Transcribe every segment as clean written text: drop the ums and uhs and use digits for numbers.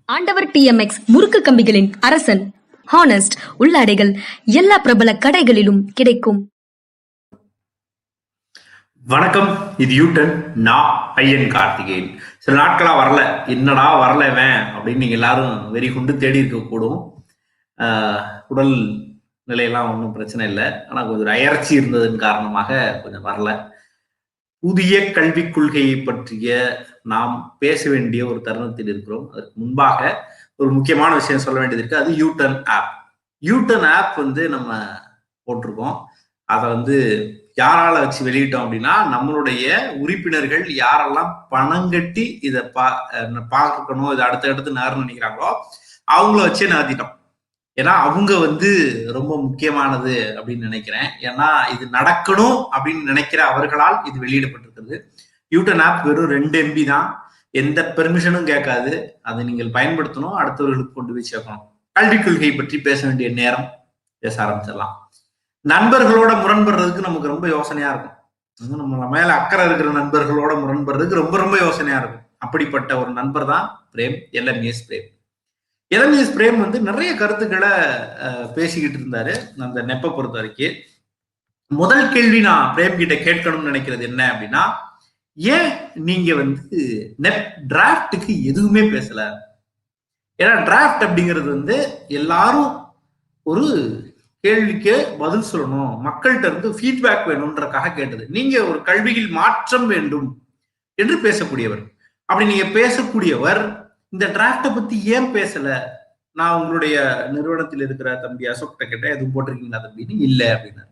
ஆண்டவர் டிஎம்எக்ஸ் முறுக்கு கம்பிகளின் அரசன். ஹானஸ்ட் உள்ளாடைகள் எல்லா பிரபல கடைகளிலும் கிடைக்கும். வணக்கம், இது யூட்டன். நான் ஐயன் கார்த்திகேயன். சில நாட்களா வரல, என்னடா வரலவன் அப்படின்னு நீங்க எல்லாரும் வெறி கொண்டு தேடி இருக்க கூடும். உடல் நிலையெல்லாம் ஒன்றும் பிரச்சனை இல்லை, ஆனா கொஞ்சம் அயற்சி இருந்ததன் காரணமாக கொஞ்சம் வரல. புதிய கல்விக் கொள்கையை பற்றிய நாம் பேச வேண்டிய ஒரு தருணத்தில் இருக்கிறோம். அதற்கு முன்பாக ஒரு முக்கியமான விஷயம் சொல்ல வேண்டியது இருக்கு. அது யூட்டன் ஆப். யூட்டன் ஆப் நம்ம போட்டிருக்கோம். அதை யாரால வச்சு வெளியிட்டோம் அப்படின்னா, நம்மளுடைய உறுப்பினர்கள் யாரெல்லாம் பணம் கட்டி இதை பார்க்கணும், இதை அடுத்து நேரம் நினைக்கிறாங்களோ அவங்கள வச்சே நடத்திட்டோம். ஏன்னா அவங்க ரொம்ப முக்கியமானது அப்படின்னு நினைக்கிறேன். ஏன்னா இது நடக்கணும் அப்படின்னு நினைக்கிற அவர்களால் இது வெளியிடப்பட்டிருக்கிறது. யூட்டன் ஆப் வெறும் 2 MB தான், எந்த பெர்மிஷனும் கேட்காது. அதை நீங்கள் பயன்படுத்தணும், அடுத்தவர்களுக்கு கொண்டு போய் சேர்க்கணும். கல்விக் கொள்கை பற்றி பேச வேண்டிய நேரம், பேச ஆரம்பிச்சிடலாம். நண்பர்களோட முரண்படுறதுக்கு நமக்கு ரொம்ப யோசனையா இருக்கும். நம்ம மேல அக்கறை இருக்கிற நண்பர்களோட முரண்படுறதுக்கு ரொம்ப ரொம்ப யோசனையா இருக்கும். அப்படிப்பட்ட ஒரு நண்பர் தான் பிரேம், LMS பிரேம். LMS பிரேம் நிறைய கருத்துக்களை பேசிக்கிட்டு இருந்தாரு அந்த நெப்பை பொறுத்த வரைக்கும். முதல் கேள்வி நான் பிரேம் கிட்ட கேட்கணும்னு நினைக்கிறது என்ன அப்படின்னா, ஏன் நீங்க நெப் டிராப்டுக்கு எதுவுமே பேசல? ஏன்னா டிராப்ட் அப்படிங்கிறது எல்லாரும் ஒரு கேள்விக்கு பதில் சொல்லணும், மக்கள்கிட்ட இருந்து ஃபீட்பேக் வேணும்ன்றக்காக கேட்டது. நீங்க ஒரு கல்வியில் மாற்றம் வேண்டும் என்று பேசக்கூடியவர். அப்படி நீங்க பேசக்கூடியவர் இந்த டிராப்டை பத்தி ஏன் பேசல? நான் உங்களுடைய நிறுவனத்தில் இருக்கிற தம்பி அசோக் கேட்டேன், எதுவும் போட்டிருக்கீங்களா தம்பின்னு. இல்லை அப்படின்னாரு.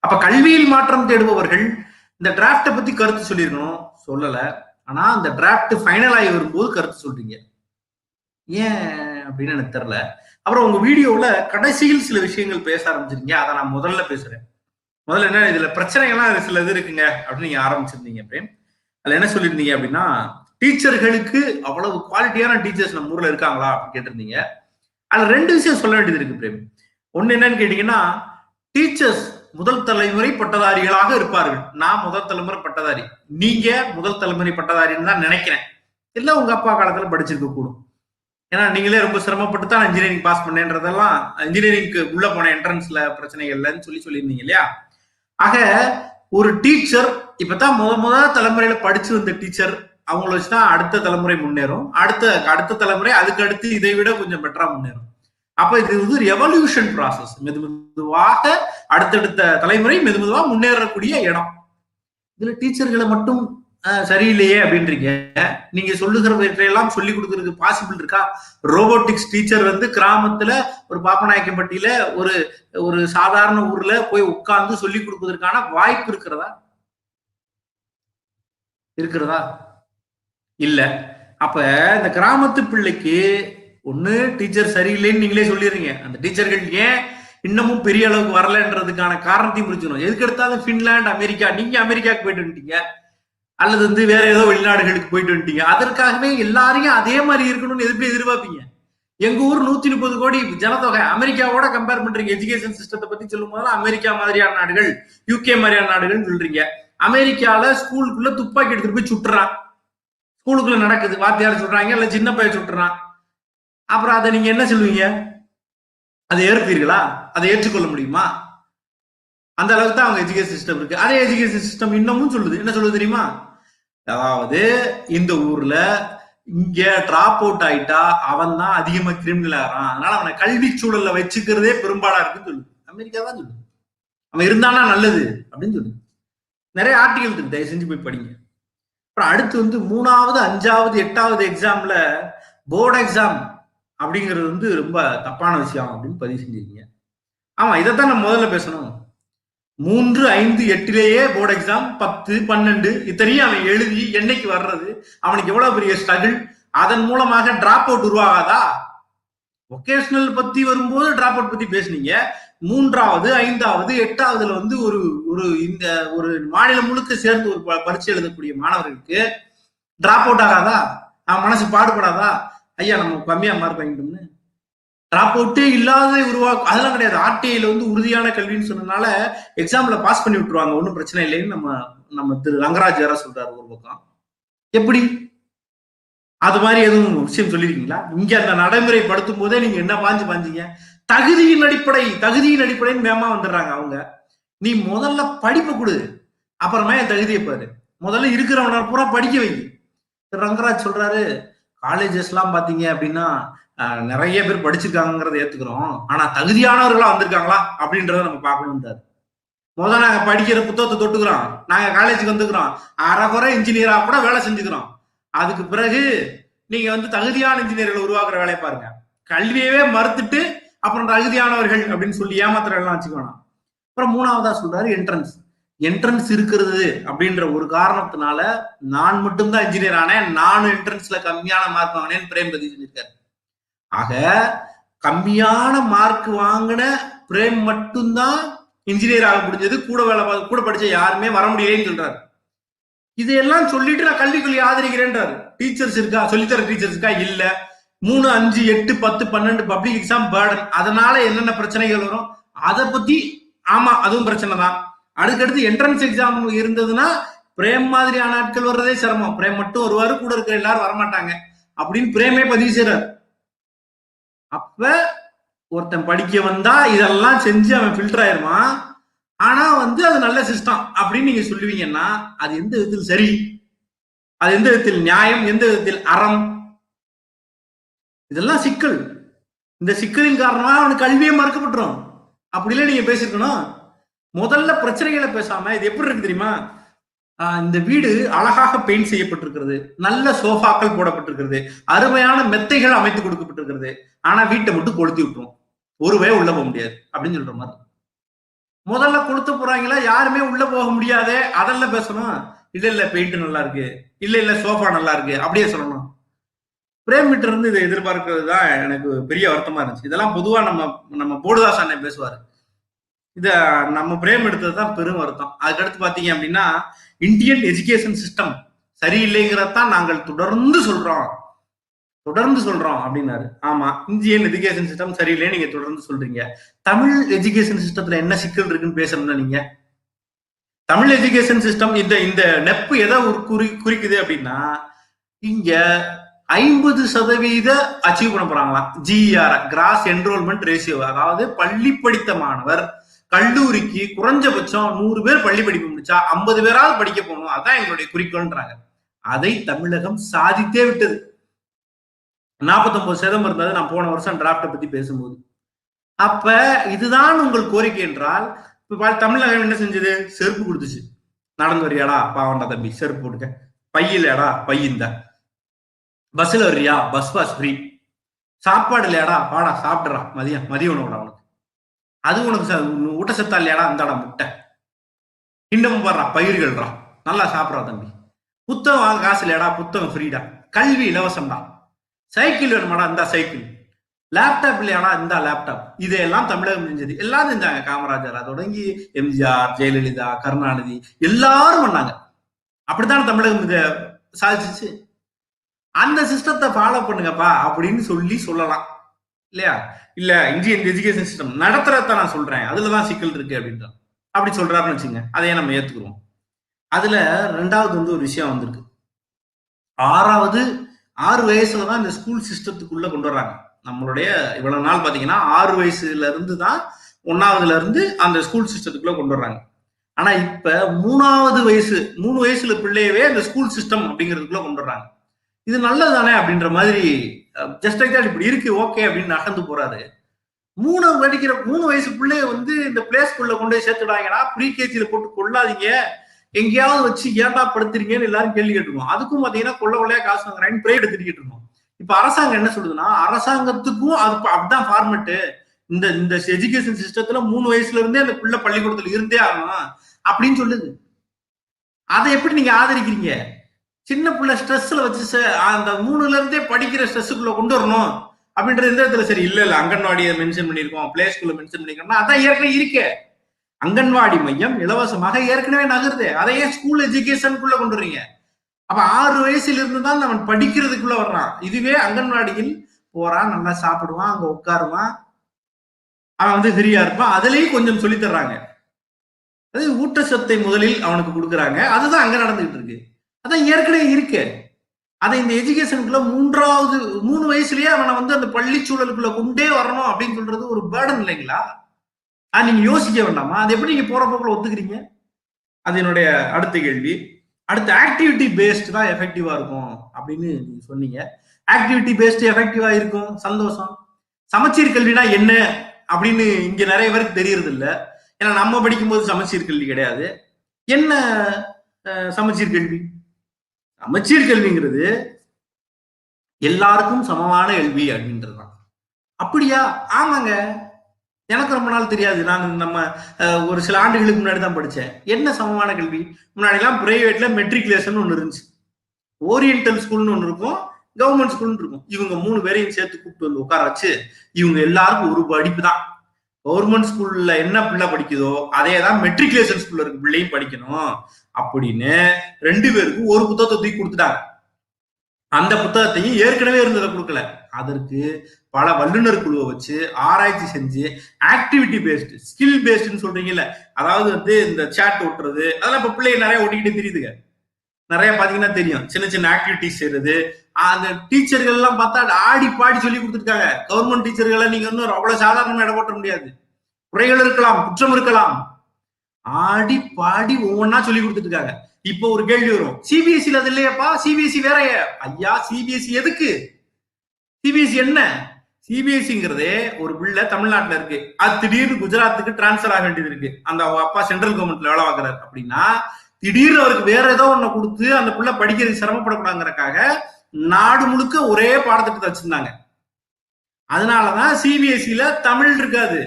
அப்ப கல்வியில் மாற்றம் தேடுபவர்கள் இந்த டிராப்டை பத்தி கருத்து சொல்லியிருக்கணும், சொல்லல. ஆனா அந்த டிராப்ட் ஃபைனல் ஆகி வரும்போது கருத்து சொல்றீங்க, ஏன் அப்படின்னு எனக்கு தெரியல. அப்புறம் உங்க வீடியோல கடைசியில் சில விஷயங்கள் பேச ஆரம்பிச்சிருக்கீங்க, அதை நான் முதல்ல பேசுறேன். முதல்ல என்ன, இதுல பிரச்சனைகள்லாம் சில இது இருக்குங்க அப்படின்னு நீங்க ஆரம்பிச்சிருந்தீங்க பிரேம். அதுல என்ன சொல்லியிருந்தீங்க அப்படின்னா, டீச்சர்களுக்கு அவ்வளவு குவாலிட்டியான டீச்சர்ஸ் நம்ம ஊர்ல இருக்காங்களா அப்படின்னு கேட்டிருந்தீங்க. அதுல 2 விஷயம் சொல்ல வேண்டியது இருக்கு பிரேம். ஒண்ணு என்னன்னு கேட்டீங்கன்னா, டீச்சர்ஸ் முதல் தலைமுறை பட்டதாரிகளாக இருப்பார்கள். நான் முதல் தலைமுறை பட்டதாரி, நீங்க முதல் தலைமுறை பட்டதாரின்னு தான் நினைக்கிறேன். இல்ல உங்க அப்பா காலத்துல படிச்சிருக்க கூடும். ஏன்னா நீங்களே ரொம்ப சிரமப்பட்டு தான் இன்ஜினியரிங் பாஸ் பண்ணேன்றதெல்லாம், இன்ஜினியரிங்க்கு உள்ள போன என்ட்ரன்ஸ்ல பிரச்சனைகள்லன்னு சொல்லியிருந்தீங்க இல்லையா? ஆக ஒரு டீச்சர் இப்பதான் முதல் தலைமுறையில படிச்சு வந்த டீச்சர், அவங்கள வச்சுதான் அடுத்த தலைமுறை முன்னேறும். அடுத்த தலைமுறை அதுக்கு அடுத்து இதை விட கொஞ்சம் பெட்டரா முன்னேறும். அப்ப இது ஒரு எவல்யூஷன் ப்ராசஸ். மெதுவாக அடுத்தடுத்த தலைமுறை மெதுவா முன்னேறக்கூடிய இடம். இதுல டீச்சர்களை மட்டும் சரியில்லையே அப்படின்றீங்க. நீங்க சொல்லுகிறவற்றையெல்லாம் சொல்லி கொடுக்கறதுக்கு பாசிபிள் இருக்கா? ரோபோட்டிக்ஸ் டீச்சர் கிராமத்துல ஒரு பாப்பநாயக்கம்பட்டியில ஒரு சாதாரண ஊர்ல போய் உட்கார்ந்து சொல்லி கொடுப்பதற்கான வாய்ப்பு இருக்கிறதா? இல்ல. அப்ப இந்த கிராமத்து பிள்ளைக்கு ஒண்ணு டீச்சர் சரியில்லைன்னு நீங்களே சொல்லிடுறீங்க. அந்த டீச்சர்கள் ஏன் இன்னமும் பெரிய அளவுக்கு வரலன்றதுக்கான காரணத்தையும் புரிஞ்சுக்கணும். எதுக்கு எடுத்தாலும் பின்லாந்து, அமெரிக்கா, நீங்க அமெரிக்காவுக்கு போயிட்டு வந்துட்டீங்க, அல்லது வேற ஏதோ வெளிநாடுகளுக்கு போயிட்டு வந்துட்டீங்க. அதற்காகவே எல்லாரையும் அதே மாதிரி இருக்கணும்னு எதிர்பார்ப்பீங்க? எங்க ஊர் 130 கோடி ஜனத்தொகை, அமெரிக்காவோட கம்பேர் பண்றீங்க. எஜுகேஷன் சிஸ்டத்தை பத்தி சொல்லும் போதெல்லாம் அமெரிக்கா மாதிரியான நாடுகள், UK மாதிரியான நாடுகள் சொல்றீங்க. அமெரிக்கால ஸ்கூலுக்குள்ள துப்பாக்கி எடுத்துட்டு போய் சுட்டுறான். ஸ்கூலுக்குள்ள நடக்குது, வாத்தியார் சொல்றாங்க, இல்ல சின்ன பையன் சுட்டுறான். அப்புறம் அதை நீங்க என்ன சொல்லுவீங்க? அதை ஏற்பீர்களா? அதை ஏற்றுக்கொள்ள முடியுமா? அந்த அளவுக்கு தான் அவங்க எஜுகேஷன் சிஸ்டம் இருக்கு. அதே எஜுகேஷன் சிஸ்டம் இன்னமும் சொல்லுது. என்ன சொல்லுது தெரியுமா? அதாவது இந்த ஊர்ல இங்க டிராப் அவுட் ஆயிட்டா அவன் தான் அதிகமா கிரிமினல் ஆகிறான், அதனால அவனை கல்வி சூழல்ல வச்சுக்கிறதே பெரும்பாடா இருக்குன்னு சொல்லுது. அமெரிக்கா தான் சொல்லுது. அவன் இருந்தானா நல்லது அப்படின்னு சொல்லுது. நிறைய ஆர்டிகல் இருக்கு, தயவு செஞ்சு போய் படிங்க. அப்புறம் அடுத்து 3வது 5வது 8வது எக்ஸாம்ல போர்டு எக்ஸாம் அப்படிங்கிறது ரொம்ப தப்பான விஷயம் அப்படின்னு பதிவு செஞ்சிருக்கீங்க. ஆமா, இதைத்தான் நம்ம முதல்ல பேசணும். 3, 5, 8லேயே போர்டு எக்ஸாம், 10, 12 இத்தனையும் அவன் எழுதி என்னைக்கு வர்றது, அவனுக்கு எவ்வளவு பெரிய ஸ்ட்ரகிள். அதன் மூலமாக டிராப் அவுட் உருவாகாதா? வொகேஷனல் பத்தி வரும்போது டிராப் அவுட் பத்தி பேசுனீங்க. 3வது 5வது 8வதுல இந்த ஒரு மாநிலம் முழுக்க சேர்ந்து ஒரு பரீட்சை எழுதக்கூடிய மாணவர்களுக்கு டிராப் அவுட் ஆகாதா? அவன் மனசு பாடுபடாதா? ஐயா நம்ம கம்மியா மார்க் வாங்கிட்டோம்னு டிராப் அவுட்டே இல்லாத அதெல்லாம் கிடையாது. ஆர்டிஐல உறுதியான கல்வின்னு சொன்னனால எக்ஸாம்ல பாஸ் பண்ணி விட்டுருவாங்க, ஒன்றும் பிரச்சனை இல்லைன்னு நம்ம திரு ரங்கராஜ் யாரா சொல்றாரு ஒரு பக்கம். எப்படி அது மாதிரி எதுவும் விஷயம் சொல்லிருக்கீங்களா? இங்க அந்த நடைமுறைப்படுத்தும் போதே நீங்க என்ன பாஞ்சீங்க? தகுதியின் அடிப்படைன்னு மேமா வந்துடுறாங்க அவங்க. நீ முதல்ல படிப்பு கொடு, அப்புறமா என் தகுதியை பாரு. முதல்ல இருக்கிறவன பூரா படிக்க வை. ரங்கராஜ் சொல்றாரு, காலேஜஸ் எல்லாம் பாத்தீங்க அப்படின்னா நிறைய பேர் படிச்சிருக்காங்கிறத ஏத்துக்கிறோம், ஆனா தகுதியானவர்களா வந்திருக்காங்களா அப்படின்றத நம்ம பார்க்கணும்ன்றாரு. முதல்ல நாங்க படிக்கிற புத்தகத்தை தொட்டுக்கிறோம், நாங்க காலேஜுக்கு வந்துக்கிறோம், அரைகுறை இன்ஜினியரா கூட வேலை செஞ்சுக்கிறோம். அதுக்கு பிறகு நீங்க தகுதியான இன்ஜினியர்களை உருவாக்குற வேலையை பாருங்க. கல்வியவே மறுத்துட்டு அப்புறம் தகுதியானவர்கள் அப்படின்னு சொல்லி ஏமாத்துற எல்லாம் வச்சுக்கணும். அப்புறம் மூணாவதா சொல்றாரு என்ட்ரன்ஸ். என்ட்ரன்ஸ் இருக்கிறது அப்படின்ற ஒரு காரணத்தினால நான் மட்டும்தான் இன்ஜினியர் ஆனேன், நானும் என்ட்ரன்ஸ்ல கம்மியான மார்க் வாங்கினேன்னு பிரேம்பதி சொல்லியிருக்காரு. ஆக கம்மியான மார்க் வாங்கின பிரேம் மட்டும்தான் இன்ஜினியர் ஆக முடிஞ்சது, கூட படிச்ச யாருமே வர முடியலன்னு சொல்றாரு. இதையெல்லாம் சொல்லிட்டு நான் கல்விக்குள்ளே ஆதரிக்கிறேன்றாரு. டீச்சர்ஸ் இருக்கா, சொல்லித்தர டீச்சர்ஸ் இருக்கா? இல்ல. 3, 5, 8, 10, 12 பப்ளிக் எக்ஸாம் பேர்டன், அதனால என்னென்ன பிரச்சனைகள் வரும் அதை பத்தி, ஆமா அதுவும் பிரச்சனை தான். அதுக்கடுத்து என்ட்ரன்ஸ் எக்ஸாம் இருந்ததுன்னா பிரேம் மாதிரியான ஆட்கள் வர்றதே சிரமம். பிரேம் மட்டும் வருவாரு, கூட இருக்கிற எல்லாரும் வரமாட்டாங்க அப்படின்னு பிரேமே பதிவு செய்யறாரு. அப்ப ஒருத்தன் படிக்க வந்தா இதெல்லாம் செஞ்சு அவன் ஃபில்டர் ஆயிருவான். ஆனா அது நல்ல சிஸ்டம் அப்படின்னு நீங்க சொல்லுவீங்கன்னா அது எந்த விதத்தில் சரி, அது எந்த விதத்தில் நியாயம், எந்த விதத்தில் அறம்? இதெல்லாம் சிக்கல். இந்த சிக்கலின் காரணமா அவனுக்கு கல்வியே மறுக்கப்பட்டுரும். அப்படிலாம் நீங்க பேசிருக்கணும். முதல்ல பிரச்சனைகளை பேசாம இது எப்படி இருக்கு தெரியுமா? இந்த வீடு அழகாக பெயிண்ட் செய்யப்பட்டிருக்கிறது, நல்ல சோஃபாக்கள் போடப்பட்டிருக்கிறது, அருமையான மெத்தைகள் அமைத்து கொடுக்கப்பட்டிருக்கிறது, ஆனா வீட்டை மட்டும் கொளுத்தி விட்டுரும், ஒருவே உள்ள போக முடியாது அப்படின்னு சொல்ற மாதிரி. முதல்ல கொளுத்து போறாங்களா, யாருமே உள்ள போக முடியாதே, அதெல்லாம் பேசணும். இல்ல இல்ல பெயிண்ட் நல்லா இருக்கு, இல்ல இல்ல சோஃபா நல்லா இருக்கு அப்படியே சொல்லணும். பிரேம்கிட்ட இருந்து இதை எதிர்பார்க்கிறது தான் எனக்கு பெரிய வருத்தமா இருந்துச்சு. இதெல்லாம் பொதுவா நம்ம போடுதாஸ் அண்ணன் பேசுவாரு. இத நம்ம பிரேம் எடுத்ததுதான் பெரும் வருத்தம். அதுக்கடுத்து பாத்தீங்க அப்படின்னா இந்தியன் எஜுகேஷன் சிஸ்டம் சரியில்லைங்கிறதான் நாங்கள் தொடர்ந்து சொல்றோம் அப்படின்னாரு. ஆமா, இந்தியன் எஜுகேஷன் சிஸ்டம் சரியில்லை நீங்க தொடர்ந்து சொல்றீங்க. தமிழ் எஜுகேஷன் சிஸ்டத்துல என்ன சிக்கல் இருக்குன்னு பேசணும்னா நீங்க தமிழ் எஜுகேஷன் சிஸ்டம் இந்த நெப் எதை குறிக்குது அப்படின்னா, இங்க 50% அச்சீவ் பண்ண போறாங்களாம். ஜிஆர், கிராஸ் என்ரோல்மெண்ட் ரேஷியோ, அதாவது பள்ளி படித்த மாணவர் கல்லூரிக்கு குறைஞ்சபட்சம் 100 பேர் பள்ளி படிப்பு முடிச்சா 50 பேரால் படிக்க போகணும், அதான் எங்களுடைய குறிக்கோள்ன்றாங்க. அதை தமிழகம் சாதித்தே விட்டது. 49% இருந்தது நான் போன வருஷம் டிராப்டை பத்தி பேசும்போது. அப்ப இதுதான் உங்கள் கோரிக்கை என்றால், இப்ப தமிழகம் என்ன செஞ்சது? செருப்பு கொடுத்துச்சு. நடந்து வரியாடா, பாவண்டா தம்பி செருப்பு போட்டுக்க. பையிலடா, பையிந்த. பஸ்ல வர்றியா, பஸ் பாஸ் ஃப்ரீ. சாப்பாடு இல்லையாடா, வாடா சாப்பிடுறா, மதிய உணவுடா உனக்கு. அது உனக்கு ஊட்டச்சத்தா இல்லையாடா, இந்தாடா முட்டை. இன்னமும் வர்றா, பயிர்கள்ரா, நல்லா சாப்பிட்றா தம்பி. புத்தகம் வாங்க காசு இல்லையாடா, புத்தகம் ஃப்ரீடா. கல்வி இலவசம்டா. சைக்கிள் வேணுமாடா, இந்த சைக்கிள். லேப்டாப் இல்லையாடா, இந்த லேப்டாப். இதையெல்லாம் தமிழகம் செஞ்சது. எல்லாம் செஞ்சாங்க. காமராஜர் தொடங்கி எம்ஜிஆர், ஜெயலலிதா, கருணாநிதி எல்லாரும் பண்ணாங்க. அப்படித்தான் தமிழகம் இதை சாதிச்சிச்சு. அந்த சிஸ்டத்தை ஃபாலோ பண்ணுங்கப்பா அப்படின்னு சொல்லலாம் இல்லையா? இல்ல இந்தியன் எஜுகேஷன் சிஸ்டம் நடத்துறத நான் சொல்றேன், அதுலதான் சிக்கல் இருக்கு அப்படின்ற அப்படி சொல்றாருன்னு வச்சுங்க, அதையே நம்ம ஏத்துக்குவோம். அதுல ரெண்டாவது ஒரு விஷயம் வந்திருக்கு. 6 வயசுலதான் இந்த ஸ்கூல் சிஸ்டத்துக்குள்ள கொண்டு வர்றாங்க. நம்மளுடைய இவ்வளவு நாள் பாத்தீங்கன்னா 6 வயசுல இருந்து தான் 1ஆவதுல இருந்து அந்த ஸ்கூல் சிஸ்டத்துக்குள்ள கொண்டு வர்றாங்க. ஆனா இப்ப 3 வயசுல பிள்ளையவே அந்த ஸ்கூல் சிஸ்டம் அப்படிங்கிறதுக்குள்ள கொண்டு வர்றாங்க. இது நல்லது தானே அப்படின்ற மாதிரி ஜஸ்ட் லைக் தட் இப்படி இருக்கு ஓகே அப்படின்னு நகர்ந்து போறாரு. 3 வயசு பிள்ளைய இந்த பிளே ஸ்கூல்ல கொண்டு போய் சேர்த்துடாங்கன்னா, ப்ரீ கேஜில போட்டு கொள்ளாதீங்க, எங்கேயாவது வச்சு ஏன்டா படுத்துறீங்கன்னு எல்லாரும் கேள்வி கேட்டுருக்கோம். அதுக்கும் பாத்தீங்கன்னா கொள்ளையா காசு வாங்குறாங்க, பிரேட் எடுத்துக்கிட்டு இருக்கோம். இப்ப அரசாங்கம் என்ன சொல்லுதுன்னா, அரசாங்கத்துக்கும் அது அப்படிதான் ஃபார்மெட்டு. இந்த எஜுகேஷன் சிஸ்டத்துல 3 வயசுல இருந்தே அந்த பிள்ளை பள்ளிக்கூடத்துல இருந்தே ஆகணும் அப்படின்னு சொல்லுது. அதை எப்படி நீங்க ஆதரிக்கிறீங்க? சின்ன பிள்ளை ஸ்ட்ரெஸ்ல வச்சு அந்த 3ல இருந்தே படிக்கிற ஸ்ட்ரெஸ்ஸுக்குள்ள கொண்டு வரணும் அப்படின்றது எந்த இடத்துல சரி? இல்ல அங்கன்வாடியை மென்ஷன் பண்ணிருக்கோம், பிளே ஸ்கூல்ல மென்ஷன் பண்ணிருக்கோம், அதான் ஏற்கனவே இருக்கே. அங்கன்வாடி மையம் இலவசமாக ஏற்கனவே நகருது, அதையே ஸ்கூல் எஜுகேஷனுக்குள்ள கொண்டு வரீங்க. அப்ப 6 வயசுல இருந்து தான் அவன் படிக்கிறதுக்குள்ள வர்றான். இதுவே அங்கன்வாடியில் போறான், நல்லா சாப்பிடுவான், அங்க உட்காருவான், அவன் ஃப்ரீயா இருப்பான். அதுலயும் கொஞ்சம் சொல்லி தர்றாங்க. அது ஊட்டச்சத்தை முதலில் அவனுக்கு கொடுக்குறாங்க. அதுதான் அங்க நடந்துகிட்டு இருக்கு. அதான் ஏற்கனவே இருக்கு. அதை இந்த எஜுகேஷனுக்குள்ள 3 வயசுலயே அவனை வந்து அந்த பள்ளி சூழலுக்குள்ள கொண்டே வரணும் அப்படின்னு சொல்றது ஒரு பேர்டன் இல்லைங்களா? நீங்க யோசிக்க வேண்டாமா? அது எப்படி நீங்க போற போக்குல ஒத்துக்கிறீங்க? அது என்னுடைய அடுத்த கேள்வி. அடுத்து ஆக்டிவிட்டி பேஸ்ட் தான் எஃபெக்டிவா இருக்கும் அப்படின்னு நீங்க சொன்னீங்க. ஆக்டிவிட்டி பேஸ்ட் எஃபெக்டிவா இருக்கும், சந்தோஷம். சமச்சீர் கல்வினா என்ன அப்படின்னு இங்க நிறைய பேருக்கு தெரியறது இல்ல. ஏன்னா நம்ம படிக்கும்போது சமச்சீர் கல்வி கிடையாது. என்ன சமச்சீர் கல்வி? சமச்சீர் கல்விங்கிறது எல்லாருக்கும் சமமான கல்வி அப்படின்றதுதான். அப்படியா? ஆமாங்க. எனக்கு ரொம்ப நாள் தெரியாது. நான் நம்ம ஒரு சில ஆண்டுகளுக்கு முன்னாடி தான் படிச்சேன். என்ன சமமான கல்வி? முன்னாடி எல்லாம் பிரைவேட்ல மெட்ரிகுலேஷன் ஒண்ணு இருந்துச்சு, ஓரியன்டல் ஸ்கூல்னு ஒண்ணு இருக்கும், கவர்மெண்ட் ஸ்கூல்னு இருக்கும். இவங்க 3 பேரையும் சேர்த்து கூப்பிட்டு வந்து உட்கார வச்சு இவங்க எல்லாருக்கும் ஒரு படிப்பு தான். கவர்மெண்ட் ஸ்கூல்ல என்ன பிள்ளை படிக்குதோ அதே தான் மெட்ரிகுலேஷன் ஸ்கூல்ல இருக்க பிள்ளையும் படிக்கணும் அப்படின்னு 2 பேருக்கும் ஒரு புத்தகத்தை தூக்கி கொடுத்துட்டாங்க. அந்த புத்தகத்தையும் ஏற்கனவே இருந்ததை கொடுக்கல, அதற்கு பல வல்லுநர் குழுவை வச்சு ஆராய்ச்சி செஞ்சு ஆக்டிவிட்டி பேஸ்டு ஸ்கில் பேஸ்டுன்னு சொல்றீங்கல்ல, அதாவது வந்து இந்த சேட் ஓட்டுறது அதெல்லாம் இப்ப பிள்ளைங்க நிறைய ஓட்டிக்கிட்டு தெரியுதுங்க. நிறைய பாத்தீங்கன்னா தெரியும், சின்ன சின்ன ஆக்டிவிட்டிஸ் செய்யறது. அந்த டீச்சர்கள் எல்லாம் பார்த்தா ஆடி பாடி சொல்லி கொடுத்துருக்காங்க. கவர்மெண்ட் டீச்சர்கள் நீங்க இன்னும் அவ்வளவு சாதாரணமா இட போட்ட முடியாது. குறைகள் இருக்கலாம், குற்றம் இருக்கலாம், ஆடி பாடி ஒவ்வொன்னா சொல்லி கொடுத்துட்டு இருக்காங்க. இப்போ ஒரு கேள்வி வரும், சிபிஎஸ்சி அது இல்லையாப்பா, சிபிஎஸ்சி வேற. ஐயா சிபிஎஸ்சி எதுக்கு? சிபிஎஸ்சி என்ன? சிபிஎஸ்சிங்கிறதே ஒரு பிள்ளை தமிழ்நாட்டுல இருக்கு, அது திடீர்னு குஜராத்துக்கு டிரான்ஸ்பர் ஆக வேண்டியது இருக்கு, அந்த அப்பா சென்ட்ரல் கவர்மெண்ட்ல வேலை பார்க்கறாரு அப்படின்னா திடீர்னு அவருக்கு வேற ஏதோ ஒண்ணு கொடுத்து அந்த பிள்ளை படிக்கிறது சிரமப்படக்கூடாதுங்கிறக்காக நாடு முழுக்க ஒரே பாடத்திட்டத்தை வச்சிருந்தாங்க. அதனாலதான் சிபிஎஸ்சியில தமிழ் இருக்காது.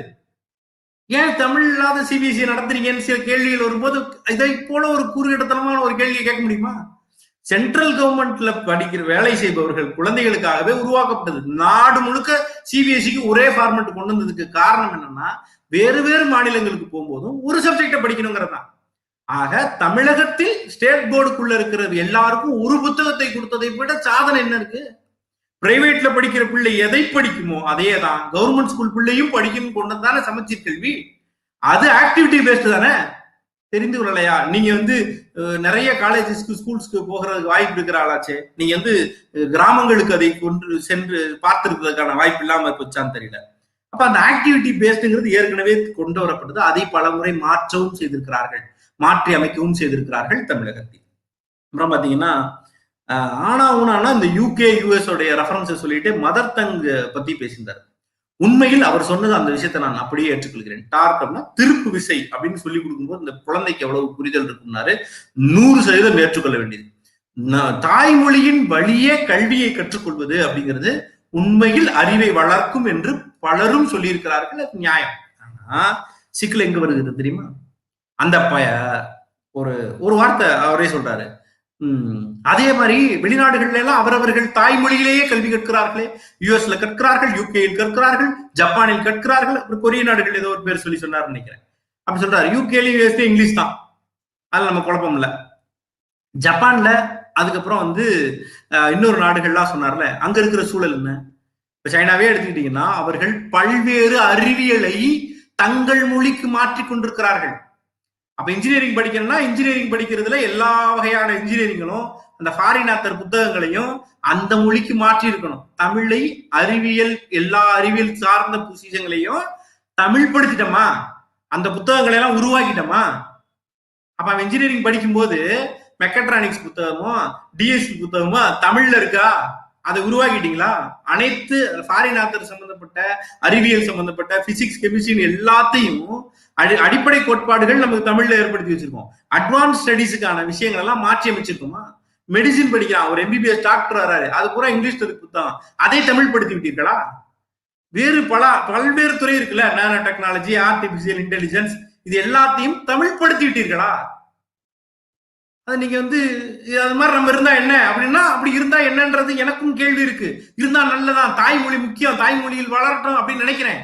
ஏன் தமிழ் இல்லாத சிபிஎஸ்சி நடத்துறீங்கன்னு சில கேள்விகள் வரும்போது இதை போல ஒரு கூறுகட்டத்தனமான ஒரு கேள்வியை கேட்க முடியுமா? சென்ட்ரல் கவர்மெண்ட்ல படிக்கிற வேலை செய்பவர்கள் குழந்தைகளுக்காகவே உருவாக்கப்பட்டது. நாடு முழுக்க சிபிஎஸ்சிக்கு ஒரே ஃபார்மெட் கொண்டு வந்ததுக்கு காரணம் என்னன்னா, வேறு வேறு மாநிலங்களுக்கு போகும்போதும் ஒரு சப்ஜெக்ட படிக்கணுங்கிறதான். ஆக தமிழகத்தில் ஸ்டேட் போர்டுக்குள்ள இருக்கிறது எல்லாருக்கும் ஒரு புத்தகத்தை கொடுத்ததை விட சாதனை என்ன இருக்கு? பிரைவேட்ல படிக்கிற பிள்ளை எதை படிக்குமோ அதே தான் கவர்மெண்ட் ஸ்கூல் பிள்ளையும் படிக்கணும் கொண்டதானே சமச்சீர் கல்வி. அது ஆக்டிவிட்டி பேஸ்ட் தானே. தெரிந்து கொள்ளலையா? நீங்க வந்து நிறைய காலேஜஸ்க்கு ஸ்கூல்ஸ்க்கு போகிறதுக்கு வாய்ப்பு இருக்கிற ஆளாச்சே, நீங்க வந்து கிராமங்களுக்கு அதை கொண்டு சென்று பார்த்திருக்கிறதுக்கான வாய்ப்பு இல்லாம போச்சான்னு தெரியல. அப்ப அந்த ஆக்டிவிட்டி பேஸ்டுங்கிறது ஏற்கனவே கொண்டு வரப்பட்டது. அதை பல முறை மாற்றவும் செய்திருக்கிறார்கள், மாற்றி அமைக்கவும் செய்திருக்கிறார்கள் தமிழகத்தில். அப்புறம் பாத்தீங்கன்னா ஆனா ஊனானா இந்த யூகே யூஎஸ் உடைய ரெஃபரன்ஸை சொல்லிட்டு மதர் டங் பத்தி பேசியிருந்தார். உண்மையில் அவர் சொன்னது அந்த விஷயத்தை நான் அப்படியே ஏற்றுக்கொள்கிறேன். டார்க் அப்படின்னா திருப்பு விசை அப்படின்னு சொல்லி கொடுக்கும்போது இந்த குழந்தைக்கு எவ்வளவு புரிதல் இருக்கும்னாரு, 100% ஏற்றுக்கொள்ள வேண்டியது. தாய்மொழியின் வழியே கல்வியை கற்றுக்கொள்வது அப்படிங்கிறது உண்மையில் அறிவை வளர்க்கும் என்று பலரும் சொல்லியிருக்கிறார்கள், அது நியாயம். ஆனா சிக்கல் எங்க வருகிறது தெரியுமா? அந்த ஒரு ஒரு வார்த்தை அவரே சொல்றாரு, அதே மாதிரி வெளிநாடுகள்ல எல்லாம் அவரவர்கள் தாய்மொழியிலேயே கல்வி கற்கிறார்களே. யூஎஸ்ல கற்கிறார்கள், யூகேயில் கற்கிறார்கள், ஜப்பானில் கற்கிறார்கள், அப்புறம் கொரிய நாடுகள் ஏதோ ஒரு பேர் சொல்லி சொன்னார் நினைக்கிறேன். அப்படி சொல்றாரு. யூகேலையும் யூஎஸ்ல இங்கிலீஷ் தான், அதுல நம்ம குழப்பம் இல்ல. ஜப்பான்ல அதுக்கப்புறம் வந்து இன்னொரு நாடுகள்லாம் சொன்னார்ல, அங்க இருக்கிற சூழல் என்ன? இப்ப சைனாவே எடுத்துக்கிட்டீங்கன்னா அவர்கள் பல்வேறு அறிவியலை தங்கள் மொழிக்கு மாற்றிக் கொண்டிருக்கிறார்கள். அப்ப இன்ஜினியரிங் படிக்கணும்னா இன்ஜினியரிங் படிக்கிறதுல எல்லா வகையான இன்ஜினியரிங்களும் அந்த ஃபாரின் ஆத்தர் புத்தகங்களையும் அந்த மொழிக்கு மாற்றி இருக்கணும். தமிழை அறிவியல் எல்லா அறிவியல் சார்ந்த புத்தகங்களையும் தமிழ் படுத்திட்டோமா, அந்த புத்தகங்களை எல்லாம் உருவாக்கிட்டோமா? அப்ப அவன் இன்ஜினியரிங் படிக்கும் போது மெக்கட்ரானிக்ஸ் புத்தகமும் டிஎஸ்பி புத்தகமும் தமிழ்ல இருக்கா? அதை உருவாக்கிட்டீங்களா? அனைத்து ஃபாரின் ஆத்தர் சம்பந்தப்பட்ட அறிவியல் சம்பந்தப்பட்ட பிசிக்ஸ் கெமிஸ்ட்ரி எல்லாத்தையும் அடிப்படை கோட்பாடுகள் நமக்கு தமிழ்ல ஏற்படுத்தி வச்சிருக்கோம். அட்வான்ஸ் ஸ்டடிஸுக்கான விஷயங்கள் எல்லாம் மாற்றி அமைச்சிருக்கோமா? மெடிசின் படிக்கலாம், ஒரு எம்பிபிஎஸ் டாக்டர் வராரு, அது பூரா இங்கிலீஷ் புத்தகம், அதை தமிழ் படுத்தி விட்டீர்களா? வேறு பல்வேறு துறை இருக்குல்ல, நானோ டெக்னாலஜி, ஆர்டிபிஷியல் இன்டெலிஜென்ஸ், இது எல்லாத்தையும் தமிழ் படுத்தி விட்டீர்களா? அது நீங்க வந்து அது மாதிரி நம்ம இருந்தா என்ன அப்படின்னா, அப்படி இருந்தா என்னன்றது எனக்கும் கேள்வி இருக்கு. இருந்தா நல்லதான், தாய்மொழி முக்கியம், தாய்மொழியில் வளரட்டும் அப்படின்னு நினைக்கிறேன்.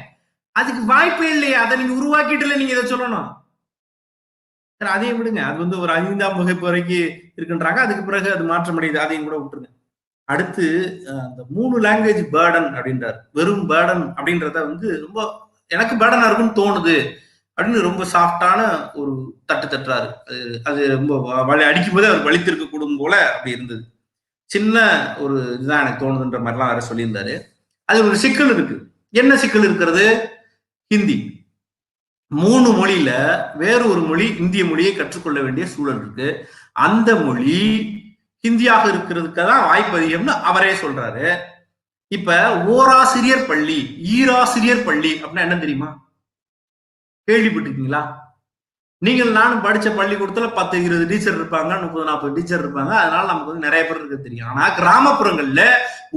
அதுக்கு வாய்ப்பே இல்லையே. அதை நீங்க உருவாக்கிட்டு நீங்க இதை சொல்லணும். அதையும் விடுங்க, அது வந்து ஒரு 5ஆம் வகுப்பு வரைக்கும் இருக்குன்றாங்க, அதுக்கு பிறகு அது மாற்றம் அடையுது, அதையும் கூட விட்டுருங்க. அடுத்து அந்த 3 லாங்குவேஜ் பேர்டன் அப்படின்றாரு. வெறும் பேர்டன் அப்படின்றத வந்து ரொம்ப எனக்கு பேர்டனா இருக்குன்னு தோணுது அப்படின்னு ரொம்ப சாஃப்டான ஒரு தட்டுறாரு. அது ரொம்ப அடிக்கும் போதே அவர் வலித்திருக்க கூடும் போல அப்படி இருந்தது. சின்ன ஒரு இதுதான் எனக்கு தோணுதுன்ற மாதிரிலாம் வேற சொல்லியிருந்தாரு. அது ஒரு சிக்கல் இருக்கு. என்ன சிக்கல் இருக்கிறது? ஹிந்தி. 3 மொழியில வேறு ஒரு மொழி இந்திய மொழியை கற்றுக்கொள்ள வேண்டிய சூழல் இருக்கு. அந்த மொழி ஹிந்தியாக இருக்கிறதுக்கு தான் வாய்ப்பு அதிகம்னு அவரே சொல்றாரு. இப்ப ஓராசிரியர் பள்ளி, ஈராசிரியர் பள்ளி அப்படின்னா என்ன தெரியுமா? கேள்விப்பட்டிருக்கீங்களா? நீங்கள் நானும் படிச்ச பள்ளிக்கூடத்துல 10 20 டீச்சர் இருப்பாங்க, 30 40 டீச்சர் இருப்பாங்க. அதனால நமக்கு வந்து நிறைய பேர் இருக்கு தெரியும். ஆனா கிராமப்புறங்கள்ல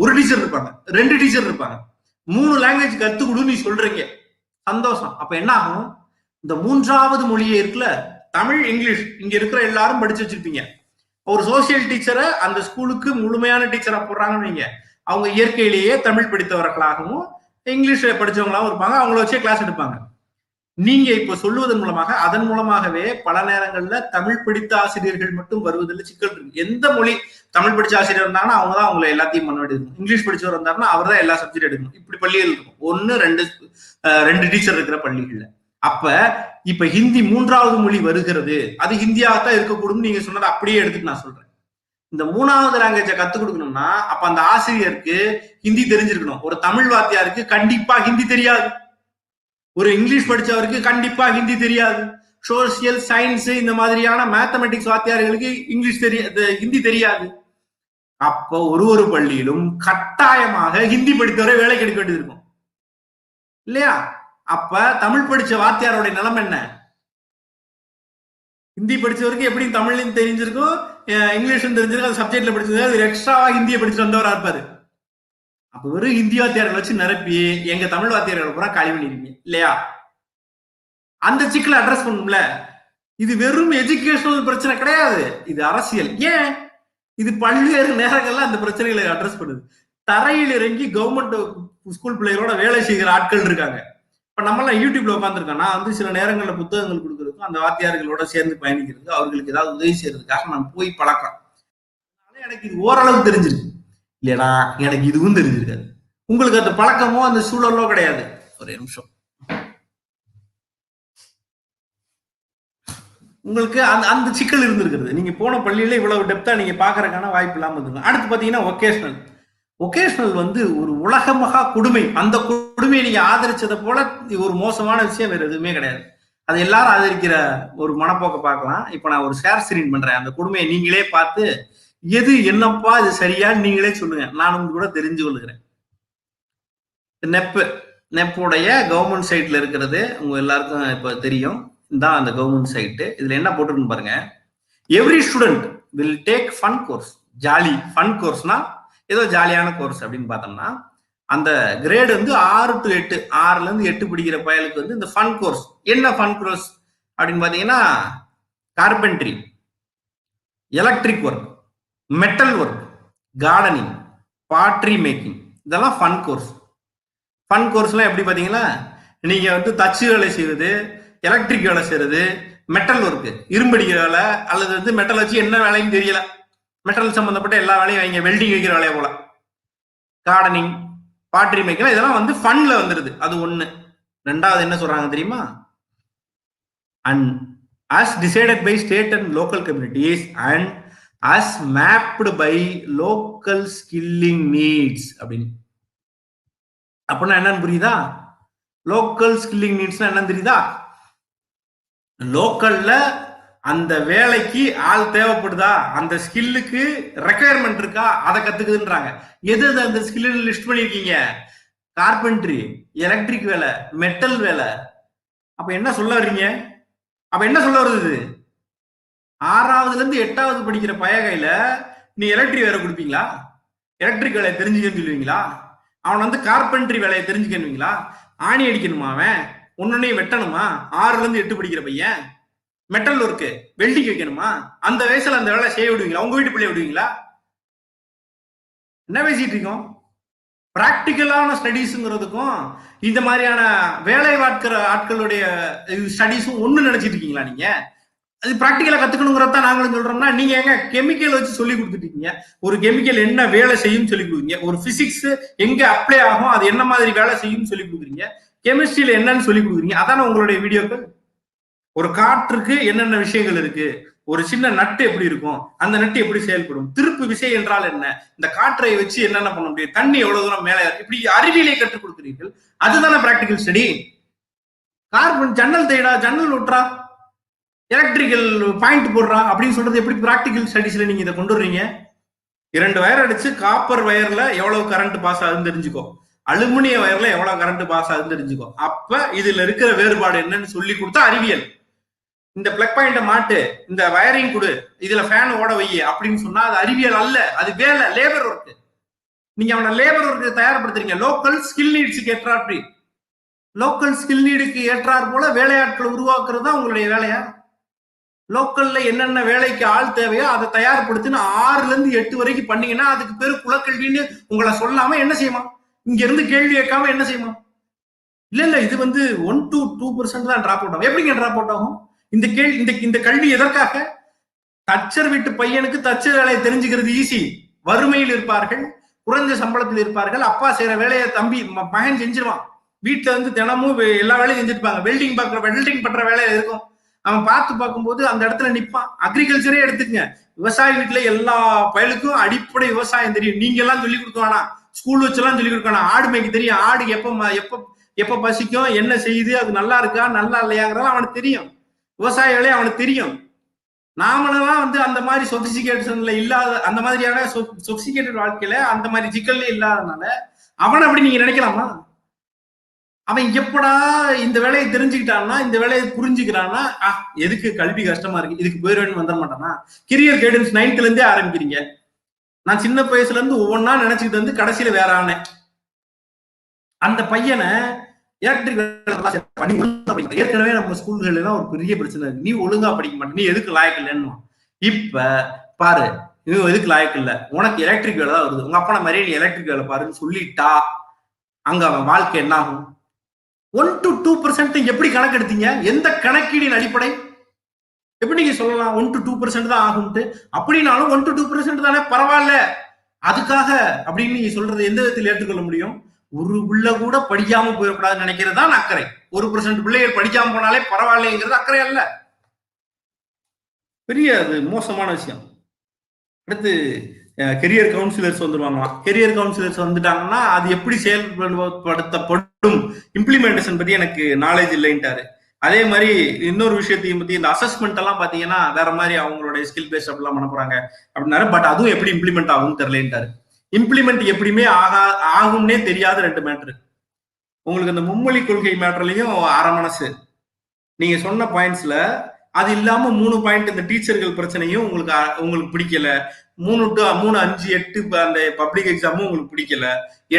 ஒரு டீச்சர் இருப்பாங்க, 2 டீச்சர் இருப்பாங்க. 3 லாங்குவேஜ் கத்துக்கொடு நீ சொல்றீங்க, சந்தோஷம். அப்ப என்ன ஆகும்? இந்த 3வது மொழியே இருக்குல்ல, தமிழ் இங்கிலீஷ் இங்க இருக்கிற எல்லாரும் படிச்சு வச்சிருப்பீங்க. ஒரு சோசியல் டீச்சரை அந்த ஸ்கூலுக்கு முழுமையான டீச்சரா போடுறாங்கன்னு வைங்க, அவங்க இயற்கையிலேயே தமிழ் படித்தவர்களாகவும் இங்கிலீஷ் படிச்சவங்களாகவும் இருப்பாங்க. அவங்கள வச்சே கிளாஸ் எடுப்பாங்க. நீங்க இப்ப சொல்லுவதன் மூலமாக அதன் மூலமாகவே பல நேரங்கள்ல தமிழ் படித்த ஆசிரியர்கள் மட்டும் வருவதில் சிக்கல் இருக்கு. எந்த மொழி தமிழ் படிச்ச ஆசிரியர் இருந்தாங்கன்னா அவங்க தான் அவங்களை எல்லாத்தையும் பண்ண வேண்டியது இருக்கும். இங்கிலீஷ் படிச்சவர் இருந்தாருன்னா அவர் தான் எல்லா சப்ஜெக்ட் எடுக்கணும். இப்படி பள்ளிகள் இருக்கும். 1 2 டீச்சர் இருக்கிற பள்ளிகள்ல. அப்ப இப்ப ஹிந்தி 3வது மொழி வருகிறது, அது ஹிந்தியாகத்தான் இருக்கக்கூடும். நீங்க சொன்னதை அப்படியே எடுத்துட்டு நான் சொல்றேன். இந்த 3வது லாங்குவேஜை கத்துக் கொடுக்கணும்னா அப்ப அந்த ஆசிரியருக்கு ஹிந்தி தெரிஞ்சிருக்கணும். ஒரு தமிழ் வாத்தியாருக்கு கண்டிப்பா ஹிந்தி தெரியாது. ஒரு இங்கிலீஷ் படிச்சவருக்கு கண்டிப்பா ஹிந்தி தெரியாது. சோசியல் சயின்ஸ் இந்த மாதிரியான மேத்தமெட்டிக்ஸ் வாத்தியார்களுக்கு இங்கிலீஷ் ஹிந்தி தெரியாது. அப்ப ஒரு பள்ளியிலும் கட்டாயமாக ஹிந்தி படித்தவரை வேலைக்கு எடுக்க வேண்டியது இருக்கும் இல்லையா? அப்ப தமிழ் படிச்ச வாத்தியாரோட நிலைமை என்ன? ஹிந்தி படிச்சவருக்கு எப்படி தமிழ்லையும் தெரிஞ்சிருக்கும், இங்கிலீஷும் தெரிஞ்சிருக்கும். அது சப்ஜெக்ட்ல படிச்சது எக்ஸ்ட்ராவா ஹிந்தியை படிச்சுட்டு வந்தவரா இருப்பாரு. அப்ப வெறும் ஹிந்தி வாத்தியார்களை வச்சு நிரப்பி எங்க தமிழ் வாத்தியார்கள் பூரா காலி பண்ணிருக்கீங்க இல்லையா? அந்த சிக்கலை அட்ரஸ் பண்ணும்ல. இது வெறும் எஜுகேஷனல் பிரச்சனை கிடையாது, இது அரசியல். ஏன்? இது பல்வேறு நேரங்கள்ல அந்த பிரச்சனைகளை அட்ரஸ் பண்ணுது. தரையில் இறங்கி கவர்மெண்ட் ஸ்கூல் பிள்ளைகளோட வேலை செய்கிற ஆட்கள் இருக்காங்க. இப்ப நம்ம எல்லாம் யூடியூப்ல உட்காந்துருக்கோம். நான் வந்து சில நேரங்கள்ல புத்தகங்கள் கொடுக்கறதுக்கும் அந்த வாத்தியார்களோட சேர்ந்து பயணிக்கிறதுக்கு அவர்களுக்கு ஏதாவது உதவி செய்யறதுக்காக நான் போய் பழக்கம். எனக்கு இது ஓரளவு தெரிஞ்சிருக்கு இல்லையா? எனக்கு இதுவும் தெரிஞ்சிருக்காது. உங்களுக்கு அந்த பழக்கமோ அந்த சூழலோ கிடையாது. ஒரே நிமிஷம். உங்களுக்கு அந்த அந்த சிக்கல் இருந்திருக்கிறது. நீங்க போன பள்ளியில இவ்வளவு டெப்தா நீங்க பாக்குறதுக்கான வாய்ப்பு இல்லாம இருந்தது. அடுத்து பாத்தீங்கன்னா ஒகேஷனல். ஒகேஷனல் வந்து ஒரு உலகமகா கொடுமை. அந்த கொடுமையை நீங்க ஆதரிச்சதை போல ஒரு மோசமான விஷயம் வேற எதுவுமே கிடையாது. அது எல்லாரும் ஆதரிக்கிற ஒரு மனப்போக்க பார்க்கலாம். இப்ப நான் ஒரு ஷேர் ஸ்கிரீன் பண்றேன். அந்த கொடுமையை நீங்களே பார்த்து எது என்னப்பா இது சரியான்னு நீங்களே சொல்லுங்க. நான் உங்களுக்கு கூட தெரிஞ்சு கொள்ளுகிறேன். நெப் நெப்புடைய கவர்மெண்ட் சைட்ல இருக்கிறது உங்க எல்லாருக்கும் இப்ப தெரியும். தான் அந்த கவர்மெண்ட் சைட்டு. இதுல என்ன போட்டுருன்னு பாருங்க. Every student will take fun course. Jolly fun கோர்ஸ்னா ஏதோ ஜாலியான கோர்ஸ் அப்படின்னு பார்த்தோம்னா அந்த கிரேடு வந்து 6 to 8, 6ல இருந்து 8 படிக்கிற பயலுக்கு வந்து இந்த ஃபன் கோர்ஸ். என்ன ஃபன் கோர்ஸ் அப்படின்னு பாத்தீங்கன்னா carpentry, electric work, metal work, gardening, பாட்ரி making, இதெல்லாம் ஃபன் கோர்ஸ். ஃபன் கோர்ஸ்லாம் எப்படி பாத்தீங்கன்னா நீங்க வந்து தச்சு வேலை செய்வது, எலக்ட்ரிக் வேலை செய்யறது, மெட்டல் ஒர்க்கு, இரும்படிக்கிற வேலை, அல்லது வந்து மெட்டல் வச்சு என்ன வேலைன்னு தெரியல, மெட்டல் சம்பந்தப்பட்ட எல்லா வேலையும் வைங்க, வெல்டிங் வைக்கிற வேலையை போல, கார்டனிங், பாட்ரி மேக்கிங், இதெல்லாம் வந்து ஃபன்ல வந்துருது. அது ஒண்ணு. 2வது என்ன சொல்றாங்க தெரியுமா? And as decided by state and local communities and as mapped by local skilling needs அப்படின்னு. அப்படின்னா என்னன்னு புரியுதா? லோக்கல் ஸ்கில்லிங் நீட்ஸ்னா என்னன்னு தெரியுதா? லோக்கல்ல அந்த வேலைக்கு ஆள் தேவைப்படுதா, அந்த ஸ்கில்லுக்கு ரெக்குயர்மெண்ட் இருக்கா, அதை கத்துக்குதுன்றாங்க. எது அந்த ஸ்கில் லிஸ்ட் பண்ணிருக்கீங்க? கார்பென்ட்ரி, எலக்ட்ரிக் வேலை, மெட்டல் வேலை. அப்ப என்ன சொல்ல வர்றீங்க? அப்ப என்ன சொல்ல வருது? 6வதுல இருந்து 8வது படிக்கிற பையகையில நீ எலக்ட்ரிக் வேலை கொடுப்பீங்களா? எலக்ட்ரிக் வேலையை தெரிஞ்சுக்கன்னு சொல்லுவீங்களா? அவன் வந்து கார்பென்ட்ரி வேலையை தெரிஞ்சுக்கணுவீங்களா? ஆணி அடிக்கணுமா, அவன் ஒன்னொன்னையும் வெட்டணுமா? 6ல இருந்து 8 படிக்கிற பையன் மெட்டல் ஒர்க்கு, வெல்டிங் வைக்கணுமா? அந்த வயசுல அந்த வேலை செய்ய விடுவீங்களா? உங்க வீட்டு பிள்ளைய விடுவீங்களா? என்ன பேசிட்டு இருக்கோம்? பிராக்டிக்கலான ஸ்டடீஸ்ங்கிறதுக்கும் இந்த மாதிரியான வேலை பார்க்கிற ஆட்களுடைய ஸ்டடீஸும் ஒண்ணு நினைச்சிட்டு இருக்கீங்களா நீங்க? அது பிராக்டிக்கலா கத்துக்கணுங்கிறத நாங்களும் சொல்றோம்னா நீங்க எங்க கெமிக்கல் வச்சு சொல்லி கொடுத்துட்டீங்க. ஒரு கெமிக்கல் என்ன வேலை செய்யும் சொல்லி கொடுக்குறீங்க. ஒரு பிசிக்ஸ் எங்க அப்ளை ஆகும், அது என்ன மாதிரி வேலை செய்யும் சொல்லி கொடுக்குறீங்க. கெமிஸ்ட்ரியில என்னன்னு சொல்லி கொடுக்குறீங்க. அதான உங்களுடைய வீடியோக்கள். ஒரு காற்றுக்கு என்னென்ன விஷயங்கள் இருக்கு, ஒரு சின்ன நட்டு எப்படி இருக்கும், அந்த நட்டு எப்படி செயல்படும், திருப்பு விசை என்றால் என்ன, இந்த காற்றை வச்சு என்னென்ன பண்ண முடியும், தண்ணி எவ்வளவு தூரம் மேல, இப்படி அறிவியலை கற்றுக் கொடுக்கிறீர்கள். அதுதானே பிராக்டிகல் ஸ்டடி. கார்பன் ஜன்னல் தேடா, ஜன்னல் ஒட்டுறா, எலக்ட்ரிக்கல் பாயிண்ட் போடுறா அப்படின்னு சொல்றது எப்படி பிராக்டிகல் ஸ்டடிஸ்ல நீங்க இதை கொண்டு வர்றீங்க? 2 வயர் அடிச்சு காப்பர் வயர்ல எவ்வளவு கரண்ட் பாஸ் ஆகுதுன்னு தெரிஞ்சுக்கோ, அலுமினிய வயர்ல எவ்வளவு கரண்ட் பாஸ் ஆகுதுன்னு தெரிஞ்சுக்கோ. அப்ப இதுல இருக்கிற வேறுபாடு என்னன்னு சொல்லி கொடுத்தா அறிவியல். இந்த பிளக் பாயிண்ட மாட்டு, இந்த வயரிங் கொடு, இதுல ஃபேன் ஓட வை அப்படின்னு சொன்னா அது அறிவியல் அல்ல, அது வேலை, லேபர் ஒர்க். நீங்க அவனை லேபர் ஒர்க்கு தயார்படுத்துறீங்க. லோக்கல் ஸ்கில் நீட்ஸுக்கு ஏற்றாற்படி, லோக்கல் ஸ்கில் நீடுக்கு ஏற்றாற் போல வேலையாட்களை உருவாக்குறது தான் உங்களுடைய வேலையா? லோக்கல்ல என்னென்ன வேலைக்கு ஆள் தேவையோ அதை தயார்படுத்தின 6ல இருந்து 8 வரைக்கும் பண்ணீங்கன்னா அதுக்கு பேரு குலக்கல்வின்னு உங்களை சொல்லாம என்ன செய்யுமா? இங்க இருந்து கேள்வி கேட்காம என்ன செய்யுமா? இல்ல இது 1 to 2% தான் டிராப் அவுட் ஆகும். எப்படிங்க டிராப் அவுட் ஆகும்? இந்த கல்வி எதற்காக? தச்சர் வீட்டு பையனுக்கு தச்சர் வேலையை தெரிஞ்சுக்கிறது ஈஸி. வறுமையில் இருப்பார்கள், குறைஞ்ச சம்பளத்தில் இருப்பார்கள், அப்பா செய்யற வேலையை தம்பி மகன் செஞ்சிருவான். வீட்டுல தினமும் எல்லா வேலையும் செஞ்சிருப்பாங்க. வெல்டிங் பண்ற வேலையில இருக்கும். அவன் பார்த்து பார்க்கும்போது அந்த இடத்துல நிப்பான். அக்ரிகல்ச்சரே எடுத்துக்கங்க, விவசாய வீட்டுல எல்லா பயலுக்கும் அடிப்படை விவசாயம் தெரியும். நீங்க எல்லாம் சொல்லி கொடுக்க ஸ்கூல் வச்செல்லாம் சொல்லி கொடுக்க ஆடு மேய்க்க தெரியும். ஆடு எப்ப பசிக்கும், என்ன செய்யுது, அது நல்லா இருக்கா நல்லா இல்லையாங்கிறதெல்லாம் அவனுக்கு தெரியும். விவசாய வேலையை அவனுக்கு தெரியும். நாமளெல்லாம் அந்த மாதிரி சொபிசிகேஷன்ல இல்லாத, அந்த மாதிரியான சொபிசிகேட்டட் வாழ்க்கையில அந்த மாதிரி சிக்கல்ல இல்லாதனால அவனை அப்படி நீங்க நினைக்கலாமா? அவன் எப்படா இந்த வேலையை தெரிஞ்சுக்கிட்டான்னா, இந்த வேலையை புரிஞ்சுக்கிறான்னா, எதுக்கு கல்வி கஷ்டமா இருக்கு, இதுக்கு போயிடுவேன்னு வந்துட மாட்டானா? கெரியர் கைடன்ஸ் 9th இருந்தே ஆரம்பிக்கிறீங்க. நான் சின்ன வயசுல இருந்து ஒவ்வொன்னா நினைச்சுக்கிட்டு கடைசியில வேற ஆனேன். அந்த பையனை ஏற்கனவே நம்ம ஸ்கூல்கள் எல்லாம் ஒரு பெரிய பிரச்சனை இருக்கு. நீ ஒழுங்கா படிக்க மாட்டே, நீ எதுக்கு லாயக்கு இல்லைன்னு. இப்ப பாரு, நீ எதுக்கு லாயக்கு இல்ல, உனக்கு எலக்ட்ரிக் வேலை தான் வருது, உங்க அப்பா மாதிரியே நீ எலக்ட்ரிக் வேலை பாருன்னு சொல்லிட்டா அங்க அவன் வாழ்க்கை என்ன ஆகும்? 1 to 2% எப்படி கணக்கெடுத்தீங்க? எந்த கணக்கீடின் அடிப்படை? எப்படி நீங்க சொல்லலாம் 1 to 2% தான் ஆகும்ட்டு? அப்படின்னாலும் 1 to 2% தானே, பரவாயில்ல அதுக்காக அப்படின்னு நீங்க சொல்றது எந்த விதத்தில் ஏற்றுக்கொள்ள முடியும்? ஒரு பிள்ளை கூட படிக்காம போயிடக்கூடாதுன்னு நினைக்கிறது தான் அக்கறை. 1% பிள்ளைகள் படிக்காம போனாலே பரவாயில்லைங்கிறது அக்கறை அல்ல. பெரிய அது மோசமான விஷயம். அடுத்து கெரியர் கவுன்சிலர்ஸ் வந்துருவாங்களாம். கெரியர் கவுன்சிலர்ஸ் வந்துட்டாங்கன்னா அது எப்படி செயல்படுத்தப்படும், இம்ப்ளிமெண்டேஷன் பத்தி எனக்கு நாலேஜ் இல்லைன்ட்டாரு. அதே மாதிரி இன்னொரு விஷயத்தையும் பத்தி, இந்த அசஸ்மெண்ட் எல்லாம் பாத்தீங்கன்னா வேற மாதிரி அவங்களுடைய ஸ்கில் பேஸ் அப்படிலாம் பண்ண போறாங்க அப்படின்னாரு. பட் அதுவும் எப்படி இம்ப்ளிமெண்ட் ஆகும்னு தெரியலன்ட்டாரு. இம்ப்ளிமெண்ட் எப்படியுமே ஆகும்னே தெரியாத 2 மேட்ரு. உங்களுக்கு அந்த மும்மொழி கொள்கை மேட்டர்லயும் அரை மனசு. நீங்க சொன்ன பாயிண்ட்ஸ்ல அது இல்லாம 3 பாயிண்ட், இந்த டீச்சர்கள் பிரச்சனையும் உங்களுக்கு பிடிக்கல. 3 to 3, 5, 8 அந்த பப்ளிக் எக்ஸாமும் உங்களுக்கு பிடிக்கல.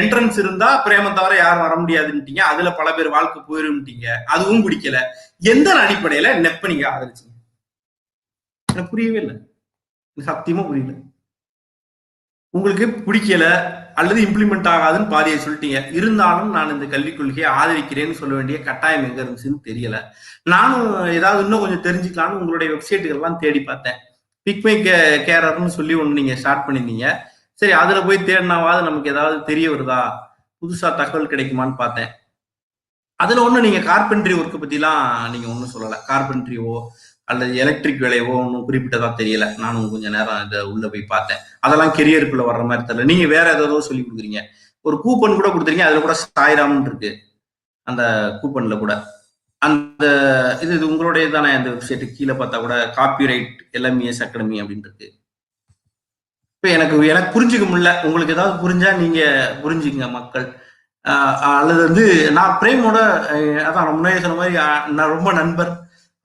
என்ட்ரன்ஸ் இருந்தா பிரேம தவிர யாரும் வர முடியாதுன்னுட்டீங்க. அதுல பல பேர் வாழ்க்கை போயிருந்தீங்க, அதுவும் பிடிக்கல. எந்த அடிப்படையில நெப்ப நீங்க ஆதரிச்சீங்க? எனக்கு புரியவே இல்லை, சத்தியமா புரியல. உங்களுக்கு பிடிக்கல அல்லது இம்ப்ளிமெண்ட் ஆகாதுன்னு பாதியை சொல்லிட்டீங்க. இருந்தாலும் நான் இந்த கல்விக் கொள்கையை ஆதரிக்கிறேன்னு சொல்ல வேண்டிய கட்டாயம் எங்க இருந்துச்சுன்னு தெரியல. நானும் ஏதாவது இன்னும் கொஞ்சம் தெரிஞ்சுக்கலான்னு உங்களுடைய வெப்சைட்டுகள் எல்லாம் தேடி பார்த்தேன். பிக்மை கேரர்னு சொல்லி ஒன்று நீங்க ஸ்டார்ட் பண்ணிருந்தீங்க. சரி, அதுல போய் தேடினாவாது நமக்கு ஏதாவது தெரிய வருதா, புதுசா தகவல் கிடைக்குமான்னு பார்த்தேன். அதுல ஒண்ணு நீங்க கார்பென்ட்ரி ஒர்க்கை பத்திலாம் நீங்க ஒன்றும் சொல்லலை. கார்பென்ட்ரியவோ அல்லது எலக்ட்ரிக் வேலையவோ ஒன்றும் குறிப்பிட்டதா தெரியல. நானும் கொஞ்சம் நேரம் இதை உள்ள போய் பார்த்தேன். அதெல்லாம் கெரியருக்குள்ள வர்ற மாதிரி தெரியல. நீங்க வேற ஏதோ சொல்லி கொடுக்குறீங்க. ஒரு கூப்பன் கூட கொடுத்துருக்கீங்க, அதுல கூட சாய்ராம்னு இருக்கு. அந்த கூப்பன்ல கூட அந்த இது உங்களுடைய தானே? அந்த வெப்சைட்டு கீழே பார்த்தா கூட காப்பிரைட் LMES அகாடமி அப்படின்னு இருக்கு. இப்ப எனக்கு புரிஞ்சுக்க முடியல. உங்களுக்கு ஏதாவது புரிஞ்சா நீங்க புரிஞ்சுக்கங்க மக்கள். அல்லது நான் பிரேமோட அதான் நான் முன்னாடி சொன்ன மாதிரி நான் ரொம்ப நண்பர்,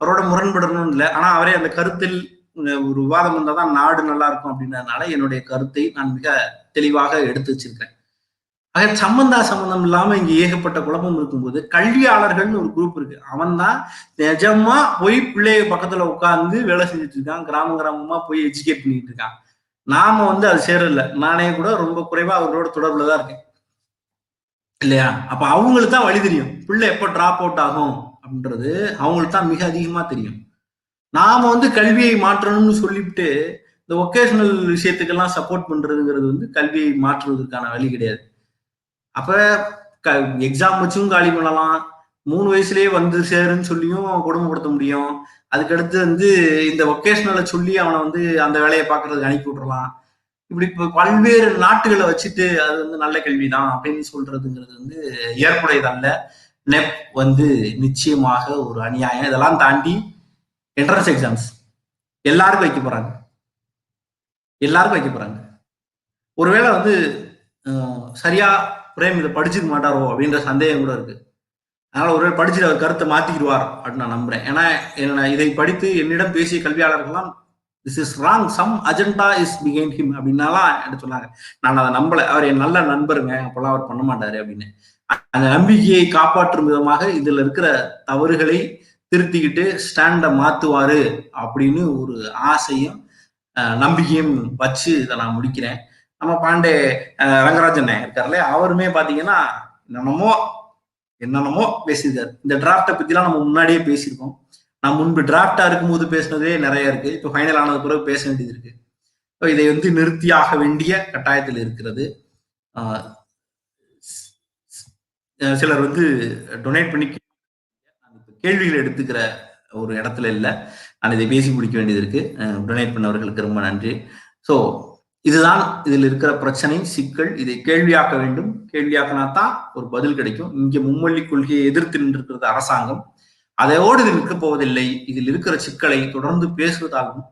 அவரோட முரண்படணும்னு இல்லை. ஆனா அவரே அந்த கருத்தில் ஒரு விவாதம் வந்தாதான் நாடு நல்லா இருக்கும் அப்படின்றதுனால என்னுடைய கருத்தை நான் மிக தெளிவாக எடுத்து வச்சிருக்கேன். ஆக சம்பந்தம் இல்லாம இங்க ஏகப்பட்ட குழப்பம் இருக்கும்போது கல்வியாளர்கள்னு ஒரு குரூப் இருக்கு. அவன் தான் நிஜமா போய் பிள்ளைய பக்கத்துல உட்கார்ந்து வேலை செஞ்சுட்டு இருக்கான், கிராமமா போய் எஜுகேட் பண்ணிட்டு இருக்கான். நாம அது சேரல. நானே கூட ரொம்ப குறைவா அவர்களோட தொடர்புல தான் இருக்கேன் இல்லையா? அப்ப அவங்களுக்கு தான் வழி தெரியும், பிள்ளை எப்ப டிராப் அவுட் ஆகும் அப்படின்றது அவங்களுக்கு தான் மிக அதிகமா தெரியும். நாம கல்வியை மாற்றணும்னு சொல்லிவிட்டு இந்த ஒகேஷனல் விஷயத்துக்கெல்லாம் சப்போர்ட் பண்றதுங்கிறது கல்வியை மாற்றுவதற்கான வழி கிடையாது. அப்ப எக்ஸாம் வச்சும் காலி பண்ணலாம், 3 வயசுலயே வந்து சேருன்னு சொல்லியும் கொடுமைப்படுத்த முடியும். அதுக்கடுத்து வந்து இந்த ஒகேஷனலை சொல்லி அவனை வந்து அந்த வேலையை பார்க்கறதுக்கு அனுப்பி விட்டுறலாம். இப்படி பல்வேறு நாட்டுகளை வச்சுட்டு அது வந்து நல்ல கல்விதான் அப்படின்னு சொல்றதுங்கிறது வந்து ஏற்புடையதல்ல. நெப் வந்து நிச்சயமாக ஒரு அநியாயம். இதெல்லாம் தாண்டி என்ட்ரன்ஸ் எக்ஸாம்ஸ் எல்லாருக்கும் வைக்க போறாங்க. எல்லாருக்கும் வைக்க போறாங்க. ஒருவேளை வந்து சரியா பிரேம் இதை படிச்சுக்க மாட்டாரோ அப்படின்ற சந்தேகம் கூட இருக்கு. அதனால ஒருவேளை படிச்சுட்டு அவர் கருத்தை மாத்திக்கிடுவார் அப்படின்னு நான் நம்புறேன். ஏன்னா இதை படித்து என்னிடம் பேசிய கல்வியாளர்கள்லாம் this is wrong, some agenda is behind him அப்படின்னாலாம் எனக்கு சொன்னாங்க. நான் அதை நம்பல. அவர் என் நல்ல நண்பருங்க, அப்பெல்லாம் அவர் பண்ண மாட்டாரு அப்படின்னு. அந்த நம்பிக்கையை காப்பாற்றும் விதமாக இதுல இருக்கிற தவறுகளை திருத்திக்கிட்டு ஸ்டாண்ட மாத்துவாரு அப்படின்னு ஒரு ஆசையும் நம்பிக்கையும் வச்சு இதை நான் முடிக்கிறேன். நம்ம பாண்டே ரங்கராஜன் இருக்காருல்ல, அவருமே பாத்தீங்கன்னா என்னென்னமோ பேசியிருக்காரு. இந்த டிராப்டை பத்திலாம் நம்ம முன்னாடியே பேசியிருக்கோம். நான் முன்பு டிராப்டா இருக்கும்போது பேசினதே நிறைய இருக்கு. இப்போ ஃபைனல் ஆனது பிறகு பேச வேண்டியது இருக்கு. இதை வந்து நிறுத்தியாக வேண்டிய கட்டாயத்தில் இருக்கிறது. சிலர் வந்து டொனேட் பண்ணி கேள்விகள் எடுத்துக்கிற ஒரு இடத்துல இல்லை. நான் இதை பேசி முடிக்க வேண்டியது இருக்கு. டொனேட் பண்ணவர்களுக்கு ரொம்ப நன்றி. ஸோ இதுதான் இதில் இருக்கிற பிரச்சனை, சிக்கல். இதை கேள்வியாக்க வேண்டும். கேள்வியாக்கினா தான் ஒரு பதில் கிடைக்கும். இங்க மும்மொழி கொள்கையை எதிர்த்து நின்றிருக்கிறது அரசாங்கம். அதையோடு இது நிற்க போவதில்லை. இதில் இருக்கிற சிக்கலை தொடர்ந்து பேசுவதாலும்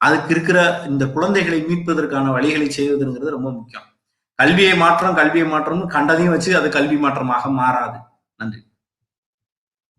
அதுக்கு இருக்கிற இந்த குழந்தைகளை மீட்பதற்கான வழிகளை செய்வதுங்கிறது ரொம்ப முக்கியம். கல்வியை மாற்றம்னு கண்டதையும் வச்சு அது கல்வி மாற்றமாக மாறாது. நன்றி.